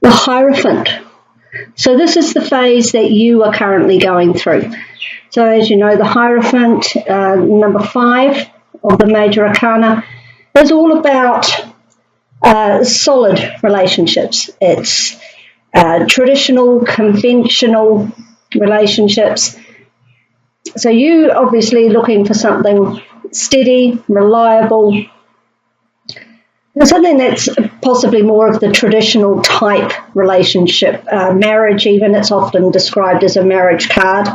the Hierophant. So this is the phase that you are currently going through. So as you know, the Hierophant, number 5 of the major arcana, is all about solid relationships. It's traditional, conventional relationships. So you obviously looking for something steady, reliable, something that's possibly more of the traditional type relationship. Marriage even, it's often described as a marriage card.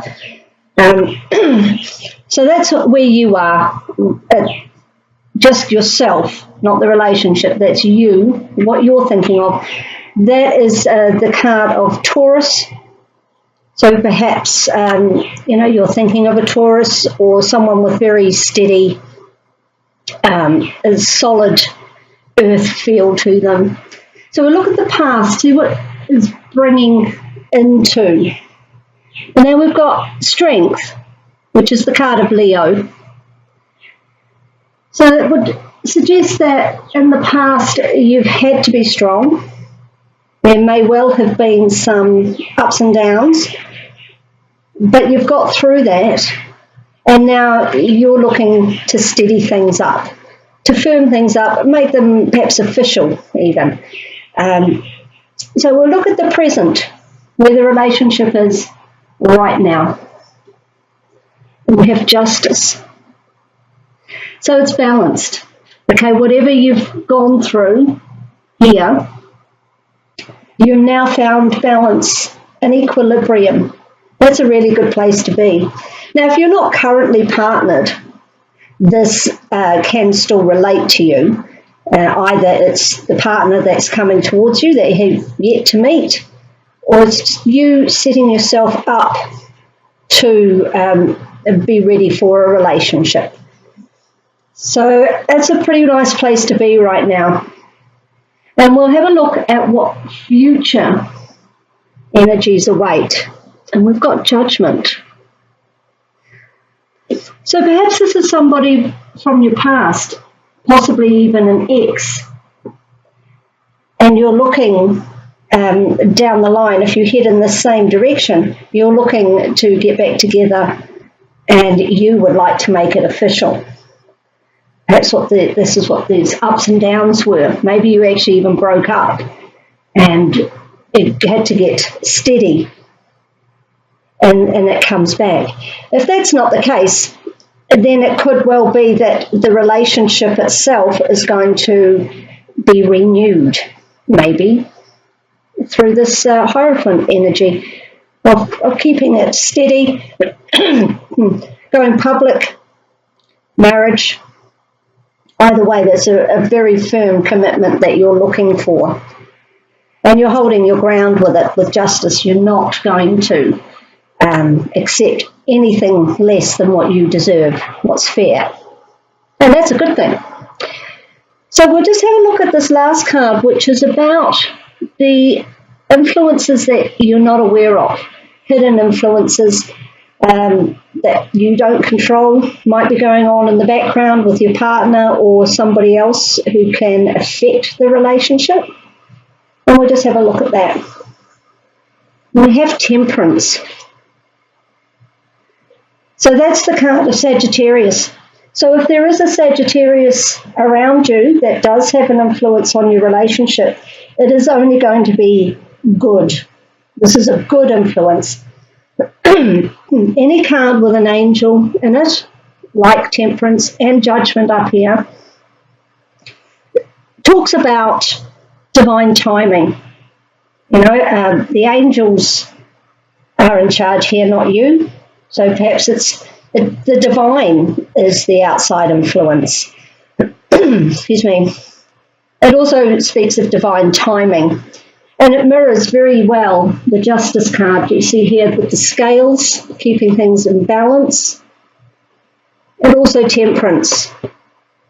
So that's where you are, just yourself, not the relationship. That's you, what you're thinking of. That is the card of Taurus. So perhaps, you're thinking of a Taurus or someone with very steady, solid earth feel to them. So we'll look at the past, see what is bringing into. And then we've got Strength, which is the card of Leo. So it would suggest that in the past you've had to be strong. There may well have been some ups and downs, but you've got through that, and now you're looking to steady things up, to firm things up, make them perhaps official even. So we'll look at the present, where the relationship is right now. And we have Justice. So it's balanced. Okay, whatever you've gone through here, you've now found balance and equilibrium. That's a really good place to be. Now, if you're not currently partnered, this can still relate to you. Either it's the partner that's coming towards you that you have yet to meet, or it's you setting yourself up to be ready for a relationship. So it's a pretty nice place to be right now. And we'll have a look at what future energies await. And we've got Judgment. So perhaps this is somebody from your past, possibly even an ex, and you're looking down the line. If you head in the same direction, you're looking to get back together and you would like to make it official. That's what this is what these ups and downs were. Maybe you actually even broke up and it had to get steady and it comes back. If that's not the case, then it could well be that the relationship itself is going to be renewed, maybe, through this Hierophant energy of keeping it steady, going public, marriage. Either way, there's a very firm commitment that you're looking for. And you're holding your ground with it, with Justice. You're not going to accept anything less than what you deserve, what's fair. And that's a good thing. So we'll just have a look at this last card, which is about the influences that you're not aware of, hidden influences that you don't control, might be going on in the background with your partner or somebody else who can affect the relationship. And we'll just have a look at that. We have Temperance. So that's the card of Sagittarius. So if there is a Sagittarius around you that does have an influence on your relationship, it is only going to be good. This is a good influence. Any card with an angel in it, like Temperance and Judgment up here, talks about divine timing. The angels are in charge here, not you. So perhaps it's the divine is the outside influence. Excuse me. It also speaks of divine timing. And it mirrors very well the Justice card you see here with the scales, keeping things in balance. And also Temperance,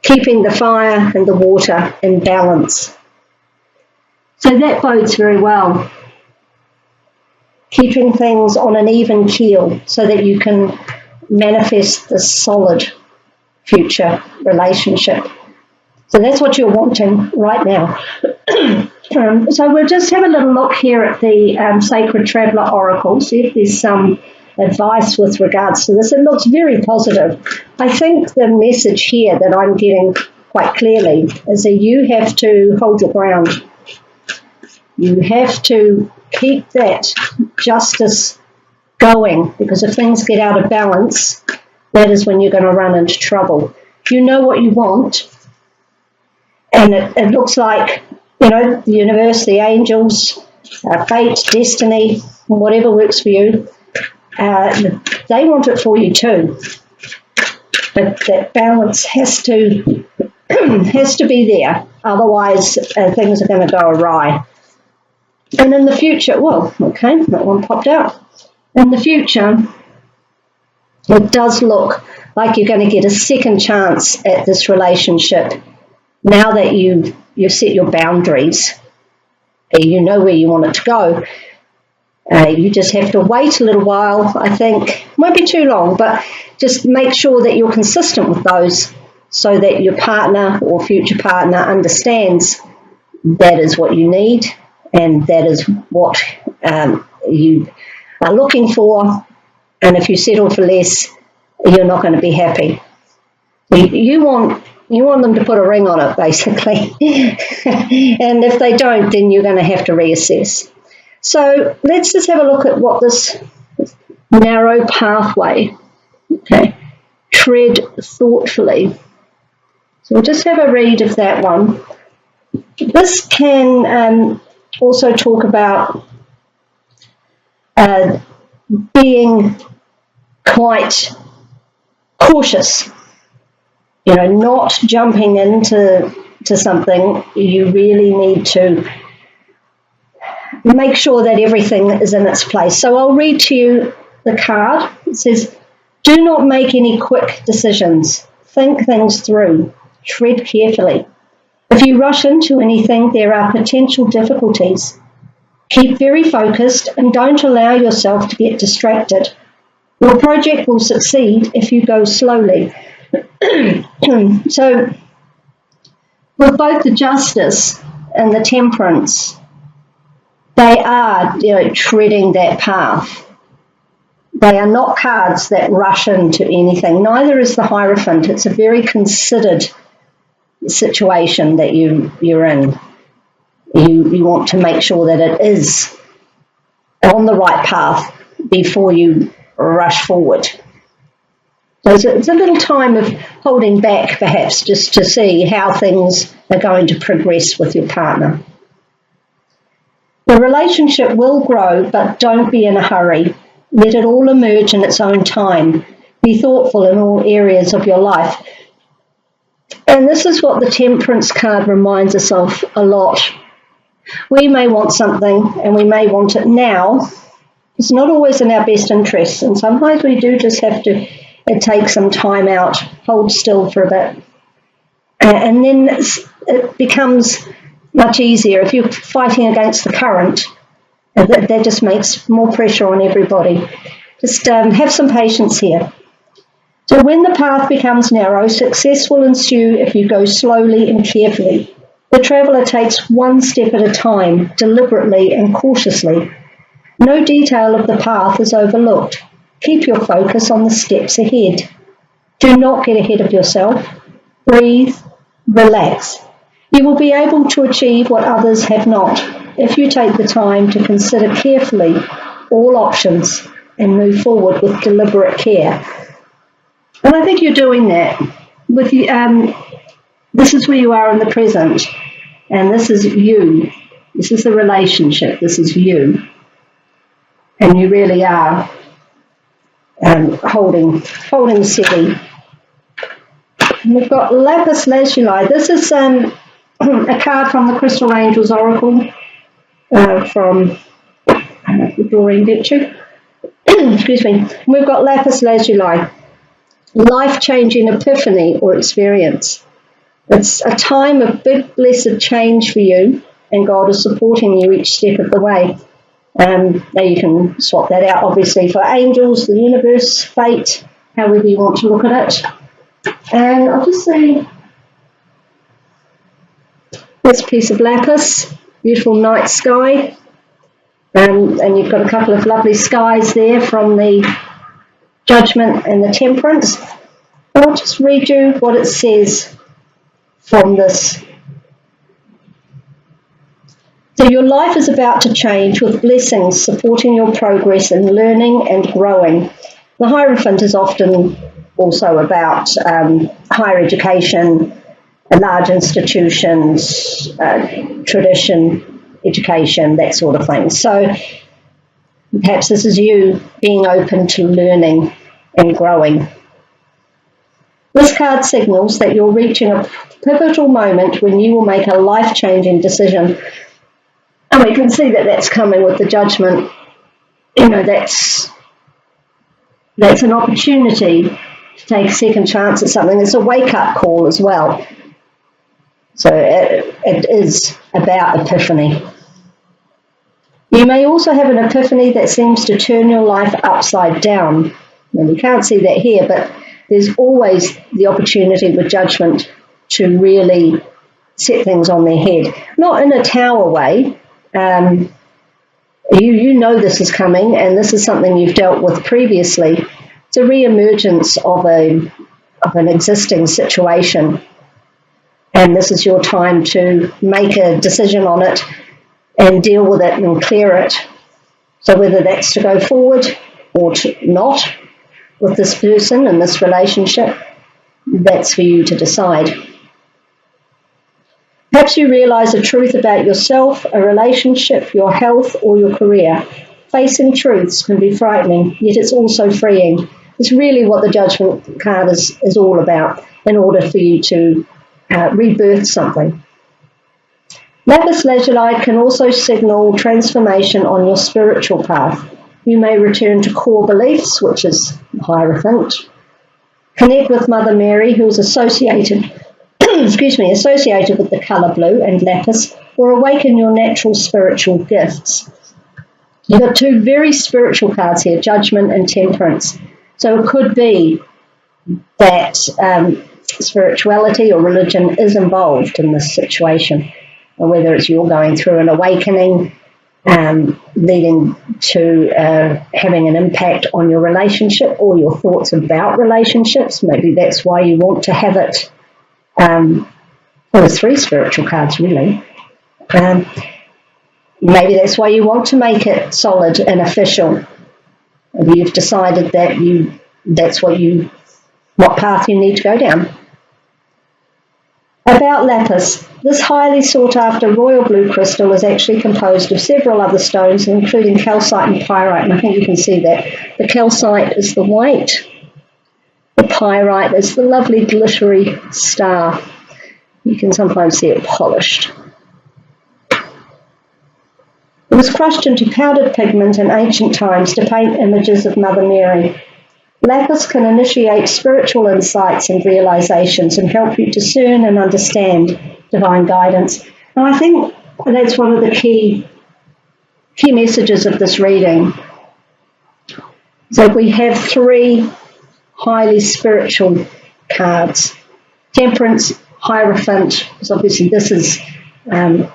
keeping the fire and the water in balance. So that bodes very well. Keeping things on an even keel so that you can manifest the solid future relationship. So that's what you're wanting right now. So we'll just have a little look here at the Sacred Traveller Oracle, see if there's some advice with regards to this. It looks very positive. I think the message here that I'm getting quite clearly is that you have to hold your ground. You have to keep that justice going, because if things get out of balance, that is when you're going to run into trouble. You know what you want, and it looks like, you know, the universe, the angels, fate, destiny, whatever works for you, they want it for you too. But that balance has to be there, otherwise things are going to go awry. And in the future, well, okay, that one popped out. In the future, it does look like you're going to get a second chance at this relationship now that you set your boundaries. You know where you want it to go. You just have to wait a little while, I think. Won't be too long, but just make sure that you're consistent with those so that your partner or future partner understands that is what you need and that is what you are looking for. And if you settle for less, you're not going to be happy. You want them to put a ring on it, basically. And if they don't, then you're going to have to reassess. So let's just have a look at what this narrow pathway, okay, tread thoughtfully. So we'll just have a read of that one. This can also talk about being quite cautious, you know, not jumping into something. You really need to make sure that everything is in its place. So I'll read to you the card. It says, do not make any quick decisions. Think things through. Tread carefully. If you rush into anything, there are potential difficulties. Keep very focused and don't allow yourself to get distracted. Your project will succeed if you go slowly. So, with both the Justice and the Temperance, they are, you know, treading that path. They are not cards that rush into anything. Neither is the Hierophant. It's a very considered situation that you're in. You want to make sure that it is on the right path before you rush forward. So it's a little time of holding back, perhaps, just to see how things are going to progress with your partner. The relationship will grow, but don't be in a hurry. Let it all emerge in its own time. Be thoughtful in all areas of your life. And this is what the Temperance card reminds us of a lot. We may want something and we may want it now. It's not always in our best interest, and sometimes we do just have to take some time out, hold still for a bit. And then it becomes much easier. If you're fighting against the current, that just makes more pressure on everybody. Just have some patience here. So when the path becomes narrow, success will ensue if you go slowly and carefully. The traveller takes one step at a time, deliberately and cautiously. No detail of the path is overlooked. Keep your focus on the steps ahead. Do not get ahead of yourself. Breathe, relax. You will be able to achieve what others have not if you take the time to consider carefully all options and move forward with deliberate care. And I think you're doing that. This is where you are in the present, and this is you. This is the relationship. This is you. And you really are holding steady. And we've got Lapis Lazuli. This is a card from the Crystal Angels Oracle from Doreen Virtue. Excuse me. We've got Lapis Lazuli. Life-changing epiphany or experience. It's a time of big, blessed change for you, and God is supporting you each step of the way. Now you can swap that out, obviously, for angels, the universe, fate, however you want to look at it. And I'll just say this piece of lapis. beautiful night sky. And you've got a couple of lovely skies there from the Judgment and the Temperance. And I'll just read you what it says from this. So your life is about to change with blessings supporting your progress in learning and growing. The Hierophant is often also about higher education, large institutions, tradition, education, that sort of thing. So perhaps this is you being open to learning and growing. This card signals that you're reaching a pivotal moment when you will make a life-changing decision. And we can see that that's coming with the Judgment. You know, that's an opportunity to take a second chance at something. It's a wake-up call as well. So it is about epiphany. You may also have an epiphany that seems to turn your life upside down. And you can't see that here, but there's always the opportunity with Judgment to really set things on their head. Not in a tower way. You know this is coming, and this is something you've dealt with previously. It's a re-emergence of an existing situation. And this is your time to make a decision on it and deal with it and clear it. So whether that's to go forward or to not with this person and this relationship, that's for you to decide. Perhaps you realise a truth about yourself, a relationship, your health, or your career. Facing truths can be frightening, yet it's also freeing. It's really what the Judgment card is all about in order for you to rebirth something. Lapis lazuli can also signal transformation on your spiritual path. You may return to core beliefs, which is Hierophant. Connect with Mother Mary, who is associated associated with the colour blue and lapis, or awaken your natural spiritual gifts. You've got two very spiritual cards here, Judgment and Temperance. So it could be that spirituality or religion is involved in this situation, or whether it's you're going through an awakening, leading to having an impact on your relationship or your thoughts about relationships. Maybe that's why you want to have it. Well, there's three spiritual cards, really. Maybe that's why you want to make it solid and official. Maybe you've decided that that's what path you need to go down. About lapis, this highly sought after royal blue crystal is actually composed of several other stones, including calcite and pyrite, and I think you can see that. The calcite is the white, the pyrite is the lovely glittery star. You can sometimes see it polished. It was crushed into powdered pigment in ancient times to paint images of Mother Mary. Lapis can initiate spiritual insights and realizations and help you discern and understand divine guidance. And I think that's one of the key messages of this reading. So we have three highly spiritual cards. Temperance, Hierophant, because obviously this is the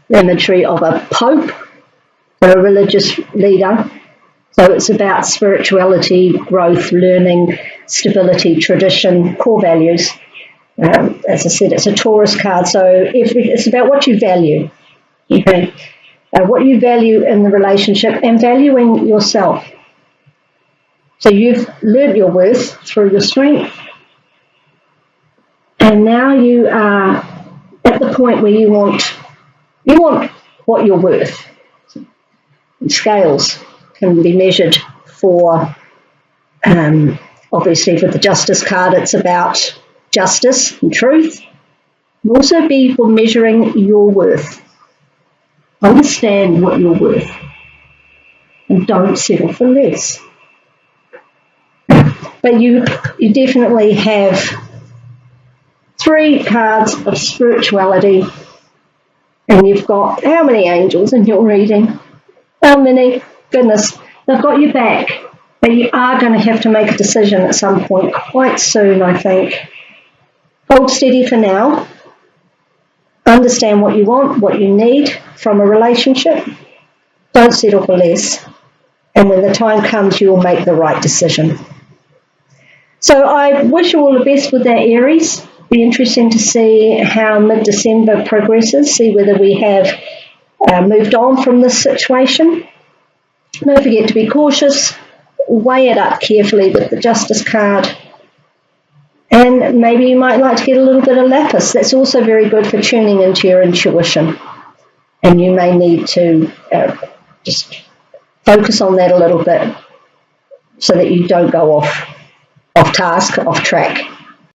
imagery of a pope or a religious leader. So it's about spirituality, growth, learning, stability, tradition, core values. As I said, it's a Taurus card, so it's about what you value. Okay? What you value in the relationship and valuing yourself. So you've learnt your worth through your strength, and now you are at the point where you want what you're worth. Scales can be measured for, obviously for the Justice card, it's about justice and truth. It will also be for measuring your worth. Understand what you're worth and don't settle for less. But you definitely have three cards of spirituality, and you've got how many angels in your reading? How many? Goodness, they've got your back, but you are going to have to make a decision at some point quite soon, I think. Hold steady for now. Understand what you want, what you need from a relationship. Don't settle for less. And when the time comes, you'll make the right decision. So I wish you all the best with that, Aries. Be interesting to see how mid-December progresses, see whether we have moved on from this situation. Don't forget to be cautious, weigh it up carefully with the Justice card, and maybe you might like to get a little bit of lapis. That's also very good for tuning into your intuition, and you may need to just focus on that a little bit so that you don't go off task, off track.